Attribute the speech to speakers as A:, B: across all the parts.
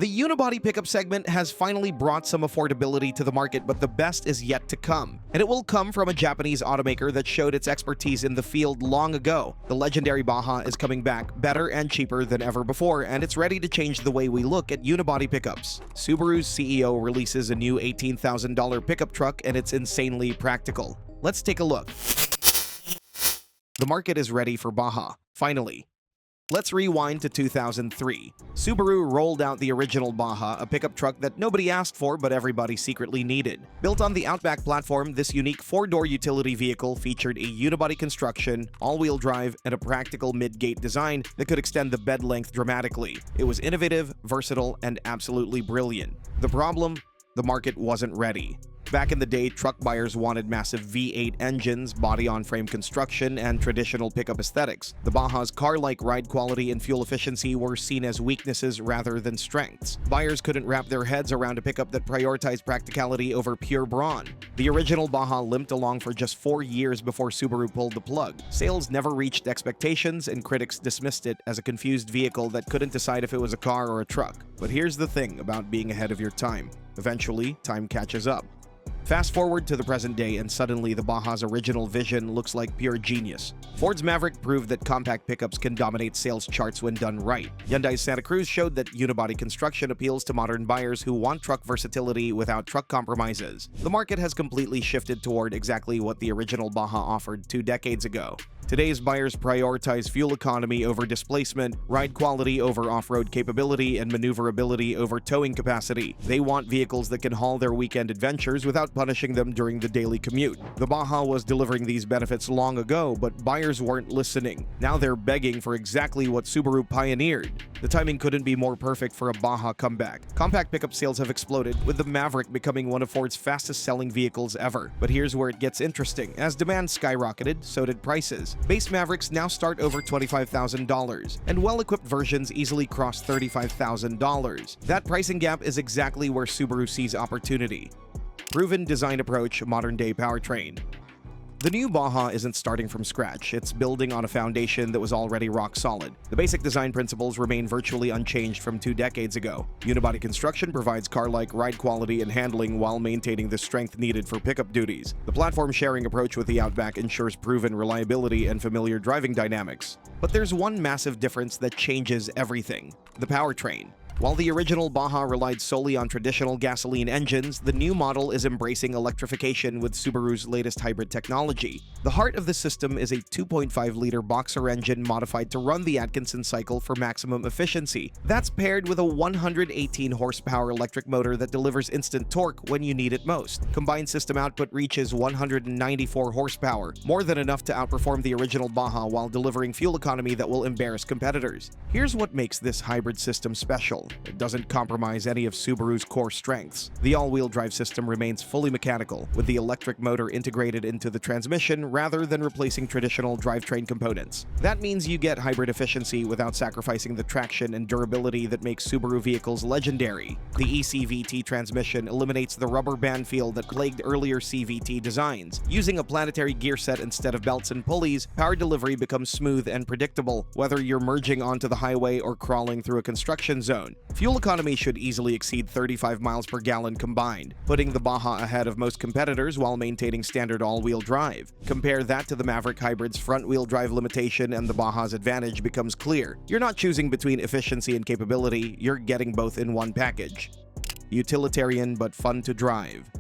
A: The unibody pickup segment has finally brought some affordability to the market, but the best is yet to come. And it will come from a Japanese automaker that showed its expertise in the field long ago. The legendary Baja is coming back better and cheaper than ever before, and it's ready to change the way we look at unibody pickups. Subaru's CEO releases a new $18,000 pickup truck, and it's insanely practical. Let's take a look. The market is ready for Baja, finally. Let's rewind to 2003. Subaru rolled out the original Baja, a pickup truck that nobody asked for but everybody secretly needed. Built on the Outback platform, this unique four-door utility vehicle featured a unibody construction, all-wheel drive, and a practical mid-gate design that could extend the bed length dramatically. It was innovative, versatile, and absolutely brilliant. The problem? The market wasn't ready. Back in the day, truck buyers wanted massive V8 engines, body-on-frame construction, and traditional pickup aesthetics. The Baja's car-like ride quality and fuel efficiency were seen as weaknesses rather than strengths. Buyers couldn't wrap their heads around a pickup that prioritized practicality over pure brawn. The original Baja limped along for just 4 years before Subaru pulled the plug. Sales never reached expectations, and critics dismissed it as a confused vehicle that couldn't decide if it was a car or a truck. But here's the thing about being ahead of your time. Eventually, time catches up. Fast forward to the present day, and suddenly the Baja's original vision looks like pure genius. Ford's Maverick proved that compact pickups can dominate sales charts when done right. Hyundai's Santa Cruz showed that unibody construction appeals to modern buyers who want truck versatility without truck compromises. The market has completely shifted toward exactly what the original Baja offered 2 decades ago. Today's buyers prioritize fuel economy over displacement, ride quality over off-road capability, and maneuverability over towing capacity. They want vehicles that can haul their weekend adventures without punishing them during the daily commute. The Baja was delivering these benefits long ago, but buyers weren't listening. Now they're begging for exactly what Subaru pioneered. The timing couldn't be more perfect for a Baja comeback. Compact pickup sales have exploded, with the Maverick becoming one of Ford's fastest-selling vehicles ever. But here's where it gets interesting. As demand skyrocketed, so did prices. Base Mavericks now start over $25,000, and well-equipped versions easily cross $35,000. That pricing gap is exactly where Subaru sees opportunity. Proven design approach, modern-day powertrain. The new Baja isn't starting from scratch, it's building on a foundation that was already rock solid. The basic design principles remain virtually unchanged from 2 decades ago. Unibody construction provides car-like ride quality and handling while maintaining the strength needed for pickup duties. The platform-sharing approach with the Outback ensures proven reliability and familiar driving dynamics. But there's one massive difference that changes everything: the powertrain. While the original Baja relied solely on traditional gasoline engines, the new model is embracing electrification with Subaru's latest hybrid technology. The heart of the system is a 2.5-liter boxer engine modified to run the Atkinson cycle for maximum efficiency. That's paired with a 118-horsepower electric motor that delivers instant torque when you need it most. Combined system output reaches 194 horsepower, more than enough to outperform the original Baja while delivering fuel economy that will embarrass competitors. Here's what makes this hybrid system special. It doesn't compromise any of Subaru's core strengths. The all-wheel drive system remains fully mechanical, with the electric motor integrated into the transmission rather than replacing traditional drivetrain components. That means you get hybrid efficiency without sacrificing the traction and durability that makes Subaru vehicles legendary. The eCVT transmission eliminates the rubber band feel that plagued earlier CVT designs. Using a planetary gear set instead of belts and pulleys, power delivery becomes smooth and predictable, whether you're merging onto the highway or crawling through a construction zone. Fuel economy should easily exceed 35 miles per gallon combined, putting the Baja ahead of most competitors while maintaining standard all-wheel drive. Compare that to the Maverick Hybrid's front-wheel drive limitation and the Baja's advantage becomes clear. You're not choosing between efficiency and capability, you're getting both in one package. Utilitarian but fun to drive.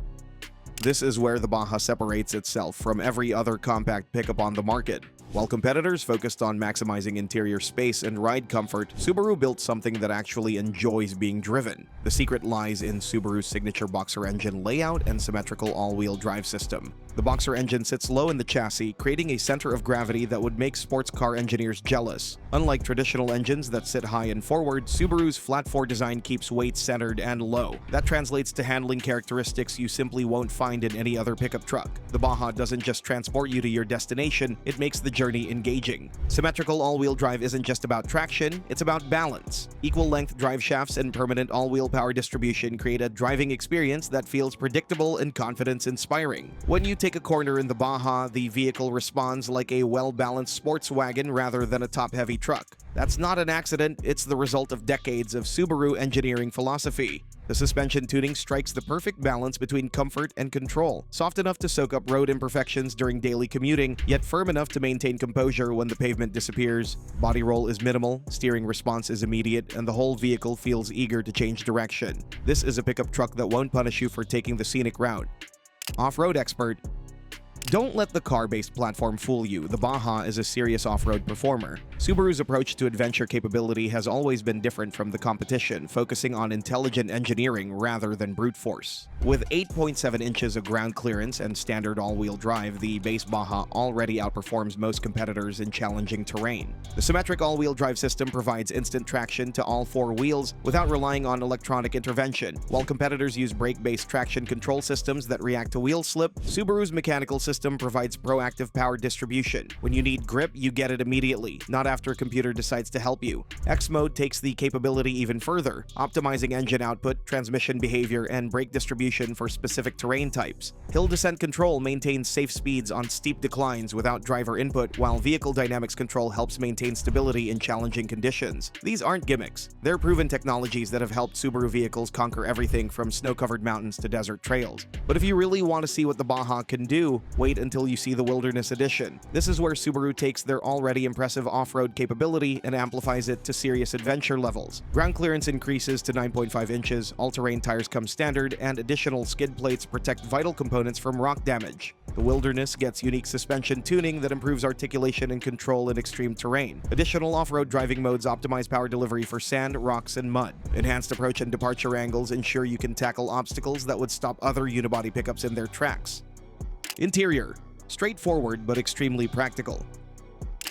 A: This is where the Baja separates itself from every other compact pickup on the market. While competitors focused on maximizing interior space and ride comfort, Subaru built something that actually enjoys being driven. The secret lies in Subaru's signature boxer engine layout and symmetrical all-wheel drive system. The boxer engine sits low in the chassis, creating a center of gravity that would make sports car engineers jealous. Unlike traditional engines that sit high and forward, Subaru's flat-4 design keeps weight centered and low. That translates to handling characteristics you simply won't find in any other pickup truck. The Baja doesn't just transport you to your destination, it makes the journey engaging. Symmetrical all-wheel drive isn't just about traction, it's about balance. Equal-length drive shafts and permanent all-wheel power distribution create a driving experience that feels predictable and confidence-inspiring. When you take a corner in the Baja, the vehicle responds like a well-balanced sports wagon rather than a top-heavy truck. That's not an accident, it's the result of decades of Subaru engineering philosophy. The suspension tuning strikes the perfect balance between comfort and control, soft enough to soak up road imperfections during daily commuting, yet firm enough to maintain composure when the pavement disappears. Body roll is minimal, steering response is immediate, and the whole vehicle feels eager to change direction. This is a pickup truck that won't punish you for taking the scenic route. Off-road expert. Don't let the car-based platform fool you. The Baja is a serious off-road performer. Subaru's approach to adventure capability has always been different from the competition, focusing on intelligent engineering rather than brute force. With 8.7 inches of ground clearance and standard all-wheel drive, the base Baja already outperforms most competitors in challenging terrain. The symmetric all-wheel drive system provides instant traction to all four wheels without relying on electronic intervention. While competitors use brake-based traction control systems that react to wheel slip, Subaru's mechanical system provides proactive power distribution. When you need grip, you get it immediately, not after a computer decides to help you. X mode takes the capability even further, optimizing engine output, transmission behavior, and brake distribution for specific terrain types. Hill descent control maintains safe speeds on steep declines without driver input, while vehicle dynamics control helps maintain stability in challenging conditions. These aren't gimmicks. They're proven technologies that have helped Subaru vehicles conquer everything from snow-covered mountains to desert trails. But if you really want to see what the Baja can do, wait until you see the Wilderness Edition. This is where Subaru takes their already impressive off-road capability and amplifies it to serious adventure levels. Ground clearance increases to 9.5 inches, all-terrain tires come standard, and additional skid plates protect vital components from rock damage. The Wilderness gets unique suspension tuning that improves articulation and control in extreme terrain. Additional off-road driving modes optimize power delivery for sand, rocks, and mud. Enhanced approach and departure angles ensure you can tackle obstacles that would stop other unibody pickups in their tracks. Interior. Straightforward but extremely practical.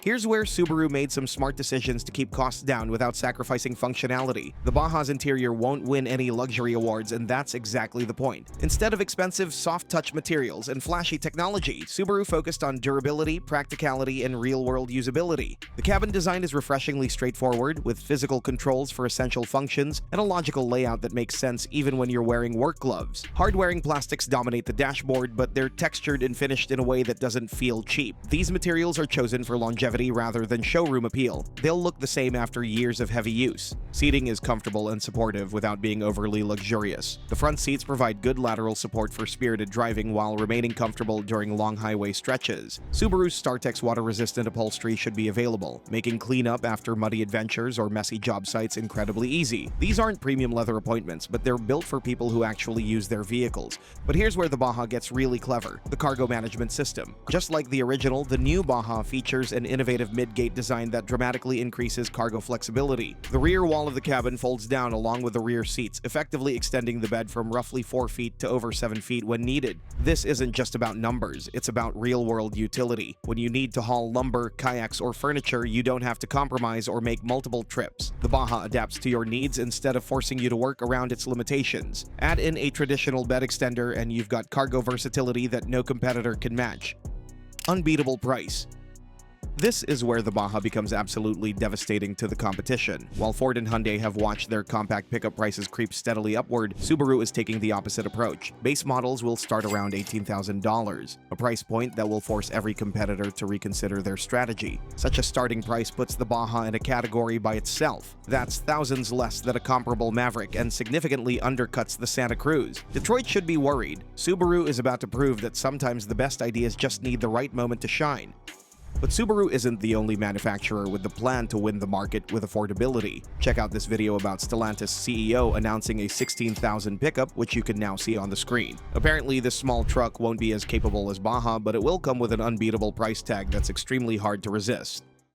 A: Here's where Subaru made some smart decisions to keep costs down without sacrificing functionality. The Baja's interior won't win any luxury awards, and that's exactly the point. Instead of expensive, soft-touch materials and flashy technology, Subaru focused on durability, practicality, and real-world usability. The cabin design is refreshingly straightforward, with physical controls for essential functions and a logical layout that makes sense even when you're wearing work gloves. Hard-wearing plastics dominate the dashboard, but they're textured and finished in a way that doesn't feel cheap. These materials are chosen for longevity rather than showroom appeal. They'll look the same after years of heavy use. Seating is comfortable and supportive without being overly luxurious. The front seats provide good lateral support for spirited driving while remaining comfortable during long highway stretches. Subaru's StarTex water-resistant upholstery should be available, making cleanup after muddy adventures or messy job sites incredibly easy. These aren't premium leather appointments, but they're built for people who actually use their vehicles. But here's where the Baja gets really clever: the cargo management system. Just like the original, the new Baja features an innovative mid-gate design that dramatically increases cargo flexibility. The rear wall of the cabin folds down along with the rear seats, effectively extending the bed from roughly 4 feet to over 7 feet when needed. This isn't just about numbers, it's about real-world utility. When you need to haul lumber, kayaks, or furniture, you don't have to compromise or make multiple trips. The Baja adapts to your needs instead of forcing you to work around its limitations. Add in a traditional bed extender and you've got cargo versatility that no competitor can match. Unbeatable price. This is where the Baja becomes absolutely devastating to the competition. While Ford and Hyundai have watched their compact pickup prices creep steadily upward, Subaru is taking the opposite approach. Base models will start around $18,000, a price point that will force every competitor to reconsider their strategy. Such a starting price puts the Baja in a category by itself. That's thousands less than a comparable Maverick and significantly undercuts the Santa Cruz. Detroit should be worried. Subaru is about to prove that sometimes the best ideas just need the right moment to shine. But Subaru isn't the only manufacturer with the plan to win the market with affordability. Check out this video about Stellantis CEO announcing a $16,000 pickup, which you can now see on the screen. Apparently, this small truck won't be as capable as Baja, but it will come with an unbeatable price tag that's extremely hard to resist.